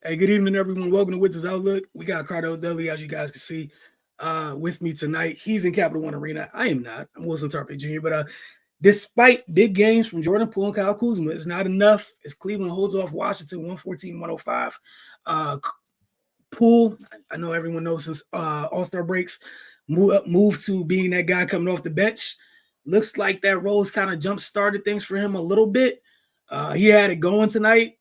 Hey, good evening, everyone. Welcome to Wizards Outlook. We got Cardell Dudley, as you guys can see, with me tonight. He's in Capital One Arena. I am not. I'm Wilson Tarpe Jr. But despite big games from Jordan Poole and Kyle Kuzma, it's not enough as Cleveland holds off Washington 114-105. Poole, I know everyone knows since All-Star breaks, moved to being that guy coming off the bench. Looks like that role's kind of jump-started things for him a little bit. He had it going tonight.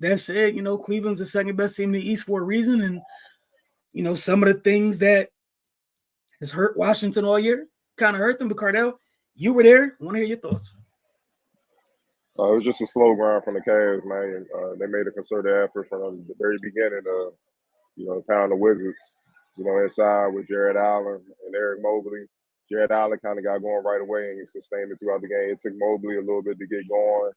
That said, Cleveland's the second best team in the East for a reason. And, some of the things that has hurt Washington all year kind of hurt them. But Cardell, you were there. I want to hear your thoughts. It was just a slow grind from the Cavs, man. They made a concerted effort from the very beginning to, pound the Wizards, inside with Jared Allen and Eric Mobley. Jared Allen kind of got going right away and he sustained it throughout the game. It took Mobley a little bit to get going.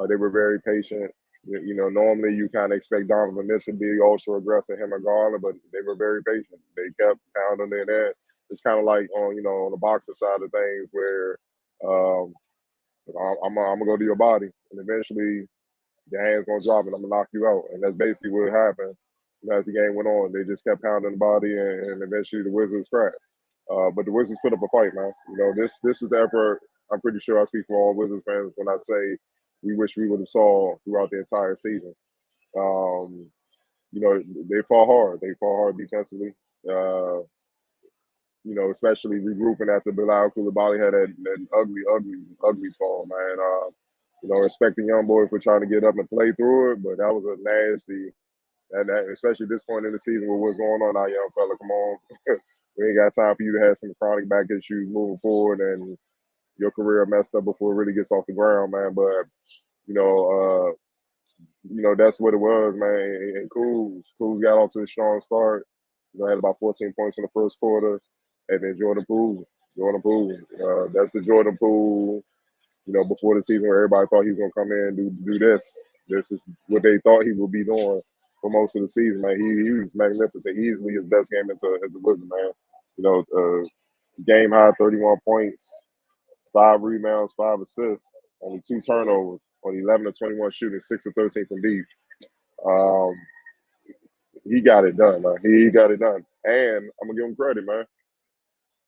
They were very patient. Normally you kind of expect Donovan Mitchell to be ultra aggressive, him and Garland, but they were very patient. They kept pounding it in. It's kind of like on the boxing side of things where I'm gonna go to your body, and eventually your hand's gonna drop, and I'm gonna knock you out. And that's basically what happened. As the game went on, they just kept pounding the body, and eventually the Wizards cracked. But the Wizards put up a fight, man. This is the effort. I'm pretty sure I speak for all Wizards fans when I say we wish we would have saw throughout the entire season. They fought hard. They fought hard defensively. Especially regrouping after Bilal Coulibaly had that ugly fall, man. Respecting young boy for trying to get up and play through it, but that was a nasty, that especially this point in the season with what's going on, our young fella. Come on, we ain't got time for you to have some chronic back issues moving forward, and your career messed up before it really gets off the ground, man. But that's what it was, man. And Kuz got off to a strong start. Had about 14 points in the first quarter. And then Jordan Poole. That's the Jordan Poole, before the season where everybody thought he was going to come in and do this. This is what they thought he would be doing for most of the season, man. He was magnificent. Easily his best game as a Wizard, man. Game high 31 points, 5 rebounds, 5 assists, only 2 turnovers, on 11 of 21 shooting, 6 of 13 from deep. He got it done, man. He got it done. And I'm going to give him credit, man.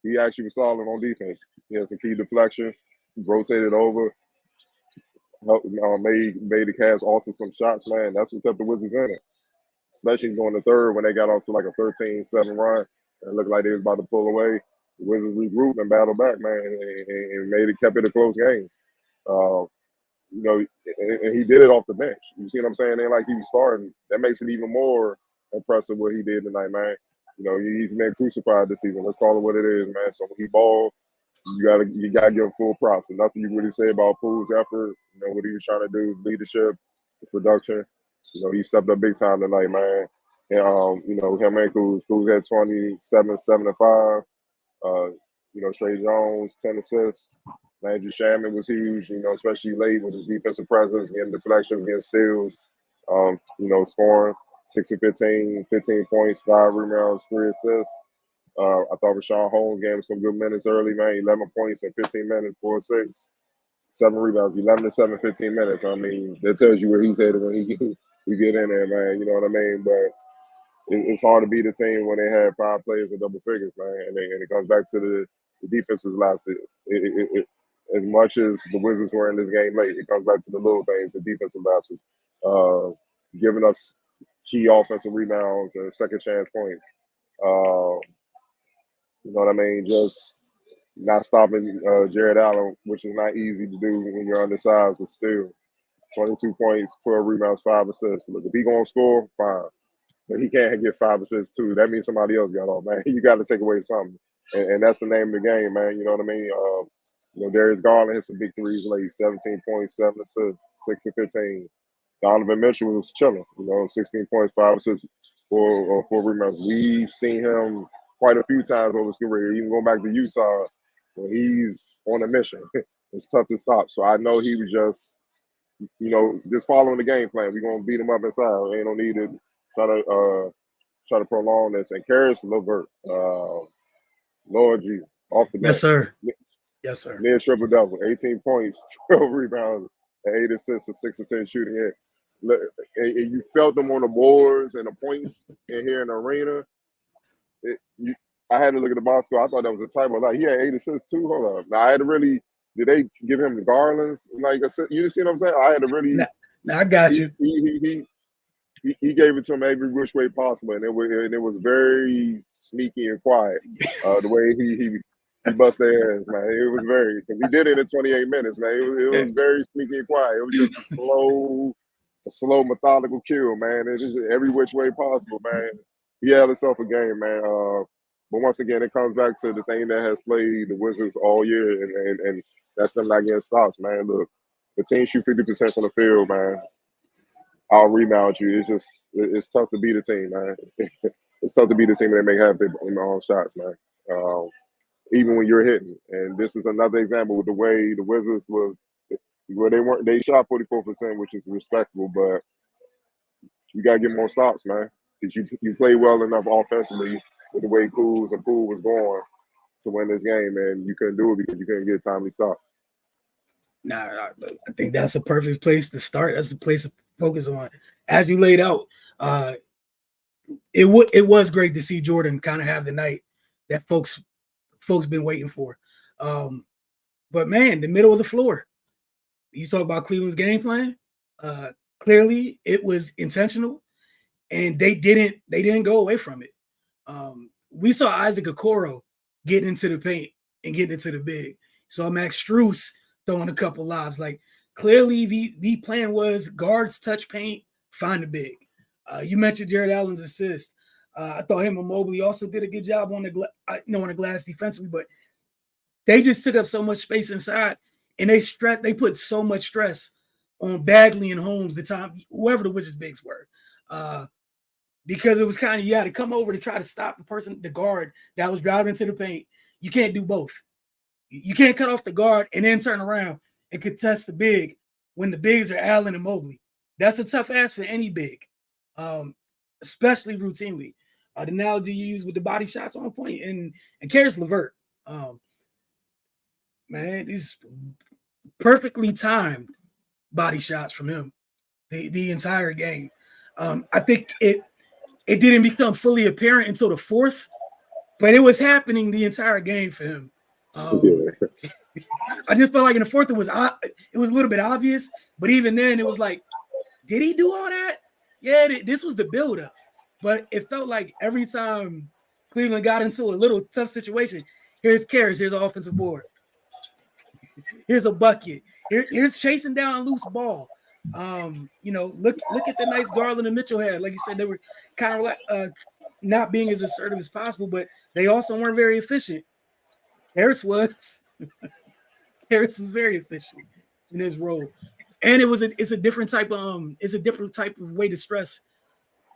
He actually was solid on defense. He had some key deflections, rotated over, made the Cavs alter some shots, man. That's what kept the Wizards in it. Especially during the third when they got off to like a 13-7 run. It looked like they was about to pull away. The Wizards regrouped and battled back, man, and kept it a close game. And he did it off the bench. You see what I'm saying? Ain't like he was starting. That makes it even more impressive what he did tonight, man. He's been crucified this season. Let's call it what it is, man. So when he balled, you gotta give him full props. And nothing you really say about Poole's effort. What he was trying to do, his leadership, his production. He stepped up big time tonight, man. And him and Kuz had 27, 7 and 5. Trey Jones, 10 assists. Landry Shaman was huge, especially late with his defensive presence, getting deflections, getting steals, scoring 6 of 15, 15 points, 5 rebounds, 3 assists. I thought Rashawn Holmes gave him some good minutes early, man. 11 points in 15 minutes, 4 6, 7 rebounds, 11 to 7, 15 minutes. I mean, that tells you where he's headed when he get in there, man. You know what I mean? But it's hard to beat a team when they have 5 players in double figures, man. And it comes back to the defense's lapses. As much as the Wizards were in this game late, it comes back to the little things, the defensive lapses, giving us key offensive rebounds and second chance points. You know what I mean? Just not stopping Jared Allen, which is not easy to do when you're undersized, but still. 22 points, 12 rebounds, 5 assists. Look, if he going to score, fine. But he can't get 5 assists, too. That means somebody else got off, man. You got to take away something. And that's the name of the game, man. You know what I mean? Darius Garland hit some big threes late, 17 points, 7 assists, 6 of 15. Donovan Mitchell was chilling, 16 points, 5 assists, 4 rebounds. We've seen him quite a few times over his career, even going back to Utah, when he's on a mission. It's tough to stop. So I know he was just following the game plan. We're going to beat him up inside. Ain't no need to try to prolong this. And Karis LeVert, Lord G, off the bench. Yes, sir. Near triple double, 18 points, 12 rebounds, and 8 assists, and 6 of 10 shooting it. and you felt them on the boards and the points in here in the arena. I had to look at the box score. I thought that was a typo. Like, he had 8 assists too. Hold up. Now, I had to really – did they give him the Garlands? Like, you see what I'm saying? I had to really – I got you. He gave it to him every which way possible, and it was very sneaky and quiet. The way he bust their ass, man. It was very – because he did it in 28 minutes, man. It was very sneaky and quiet. It was just a slow, methodical kill, man. It's just every which way possible, man. He had himself a game, man. But once again, it comes back to the thing that has played the Wizards all year, and that's them not getting stops, man. Look, the team shoot 50% from the field, man. I'll rebound you. It's tough to beat a team, man. It's tough to beat a team that make half their own shots, man. Even when you're hitting. And this is another example with the way the Wizards were, where they shot 44%, which is respectable, but you gotta get more stops, man. Because you play well enough offensively with the way Poole was going to win this game, and you couldn't do it because you couldn't get timely stops. Nah, I think that's a perfect place to start. That's the place to focus on. As you laid out, it was great to see Jordan kind of have the night that folks been waiting for. But man, the middle of the floor. You talk about Cleveland's game plan. Clearly, it was intentional, and they didn't go away from it. We saw Isaac Okoro getting into the paint and getting into the big. Saw Max Strus throwing a couple lobs. Like, clearly the plan was guards touch paint, find the big. You mentioned Jared Allen's assist. I thought him and Mobley also did a good job on the glass defensively, but they just took up so much space inside, and they put so much stress on Bagley and Holmes, whoever the Wizards bigs were. Because it was kind of, you had to come over to try to stop the guard that was driving into the paint. You can't do both. You can't cut off the guard and then turn around and contest the big when the bigs are Allen and Mobley. That's a tough ask for any big, especially routinely. The analogy you use with the body shots on point, and Karis LeVert, man, these perfectly timed body shots from him the entire game. I think it didn't become fully apparent until the fourth, but it was happening the entire game for him. I just felt like in the fourth it was a little bit obvious, but even then it was like, did he do all that? Yeah, this was the buildup, but it felt like every time Cleveland got into a little tough situation, here's Karis, here's an offensive board, here's a bucket, here's chasing down a loose ball. Look at the nice Garland and Mitchell had. Like you said, they were kind of like not being as assertive as possible, but they also weren't very efficient. Karis was very efficient in his role, and it's a different type of way to stress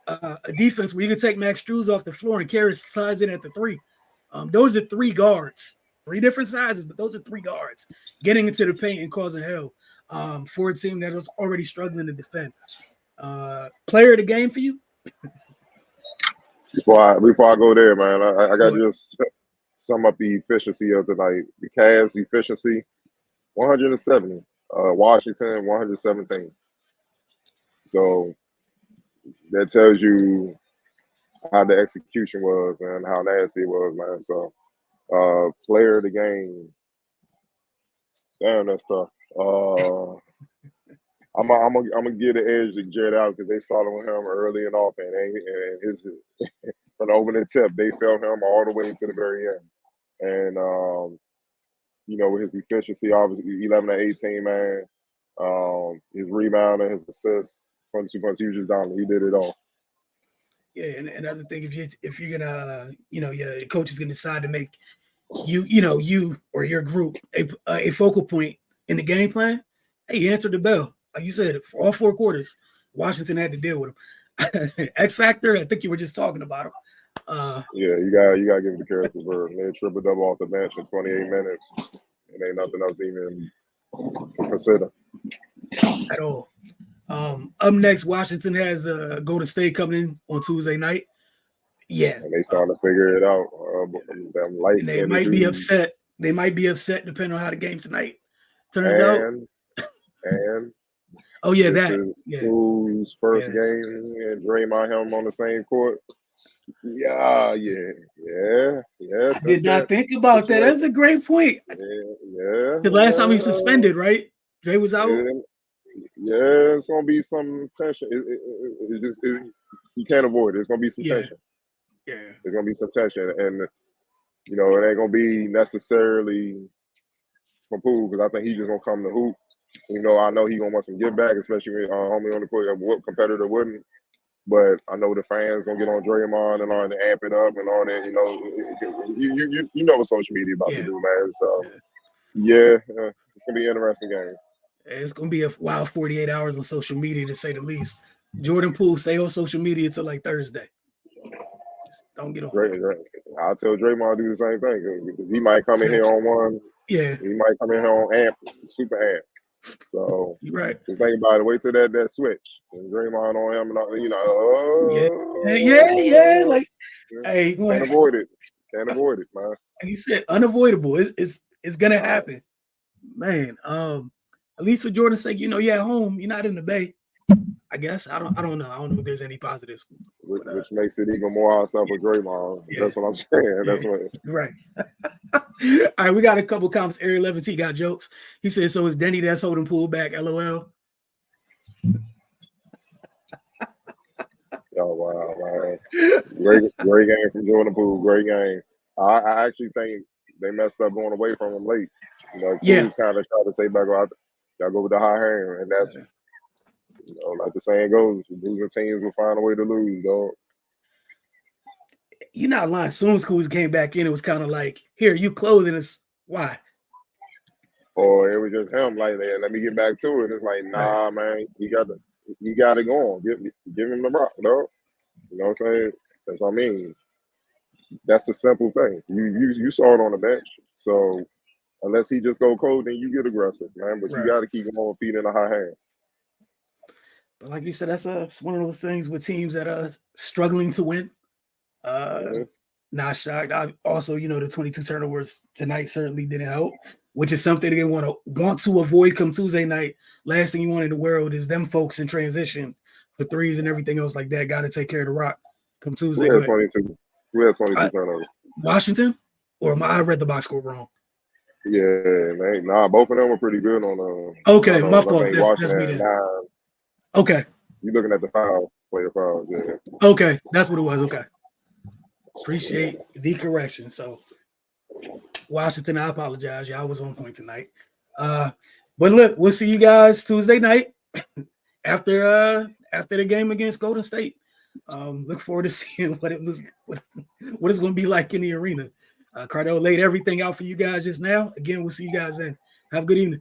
a defense where you can take Max Strus off the floor and Karis slides in at the 3. Those are 3 guards, 3 different sizes, but those are 3 guards getting into the paint and causing hell. For a team that was already struggling to defend. Player of the game for you? Before I go there, man, I got to just sum up the efficiency of the night. The Cavs efficiency, 170. Washington, 117. So that tells you how the execution was and how nasty it was, man. So player of the game, damn, that's tough. I'm gonna give the edge to Jared Allen because they started with him early and often, and his from the opening tip they felt him all the way to the very end. And with his efficiency, obviously 11 to 18, man. His rebound and his assists, 22 points, he was just down. He did it all. Yeah, and another thing, if you're gonna, your coach is gonna decide to make you or your group a focal point in the game plan, hey, you answered the bell. Like you said, for all 4 quarters, Washington had to deal with him. X factor, I think you were just talking about him. Yeah, you gotta give it to Karis LeVert. They triple double off the bench in 28 minutes, and ain't nothing else even to consider at all. Up next, Washington has Golden State coming in on Tuesday night. Yeah, and they starting to figure it out. Them lights. They might be upset. They might be upset depending on how the game tonight turns out. And Oh yeah, This that. is Yeah, Pool's first yeah. game and Draymond him on the same court. Yeah. I did Since not that think about that. That's situation. a great point. The last time he suspended, right? Dre was out. Yeah, yeah, it's gonna be some tension. You can't avoid it. It's gonna be some Yeah, tension. yeah, There's gonna be some tension, and it ain't gonna be necessarily from Poole because I think he's just gonna come to hoop. I know he gonna want some give back, especially when homie on the court. What competitor wouldn't? But I know the fans gonna get on Draymond and all to amp it up and all that. You know what social media about to yeah, do, man. So yeah. yeah, it's gonna be an interesting game. It's gonna be a wild 48 hours on social media to say the least. Jordan Poole, stay on social media till like Thursday. Just don't get on Great, there. great. I'll tell Draymond to do the same thing because he might come in here Facts. on one. Yeah, He might come in here on amp, super amp. So you're right. just think about it. Wait till that switch and Draymond on him and all, Yeah, yeah. Like, hey, can't avoid it. Can't avoid it, man. like you said, unavoidable. It's gonna happen, man. At least for Jordan's sake, you're at home. You're not in the Bay. I guess I don't know. I don't know if there's any positives, but Which makes it even more hostile for Draymond. yeah, That's what I'm saying. yeah, That's what. right. All right, we got a couple comments. Area 11T got jokes. He said, "So is Denny that's holding Poole back?" LOL. Oh wow, man! Great game from Jordan Poole. Great game. I actually think they messed up going away from him late. Yeah, Poole's kind of tried to say back, y'all go with the high hand, and that's like the saying goes, losing teams will find a way to lose, dog. you're not lying. As soon as Kuz came back in, it was kind of like, "Here, you clothing us. Why?" Or it was just him like that. Let me get back to it. It's like, Right, nah, man, you got it going. Give him the rock, dog. You know what I'm saying? That's what I mean. That's a simple thing. You saw it on the bench. So unless he just go cold, then you get aggressive, man. But you right. got to keep going feet in a high hand. But like you said, it's one of those things with teams that are struggling to win. Mm-hmm. Not shocked. I also, the 22 turnovers tonight certainly didn't help, which is something they want to avoid come Tuesday night. Last thing you want in the world is them folks in transition for threes and everything else like that. Got to take care of the rock come Tuesday. Who had 22? Who had 22 turnovers? Washington, or I read the box score wrong? Yeah, man. Nah, both of them were pretty good on Okay, my I fault. think That's me Washington then. 9. Okay, You looking at the player fouls, yeah. okay, that's what it was. Okay, appreciate the correction. So Washington, I apologize. Y'all was on point tonight. But look, we'll see you guys Tuesday night after the game against Golden State. Look forward to seeing what it's going to be like in the arena. Cardell laid everything out for you guys just now. Again, we'll see you guys then. Have a good evening.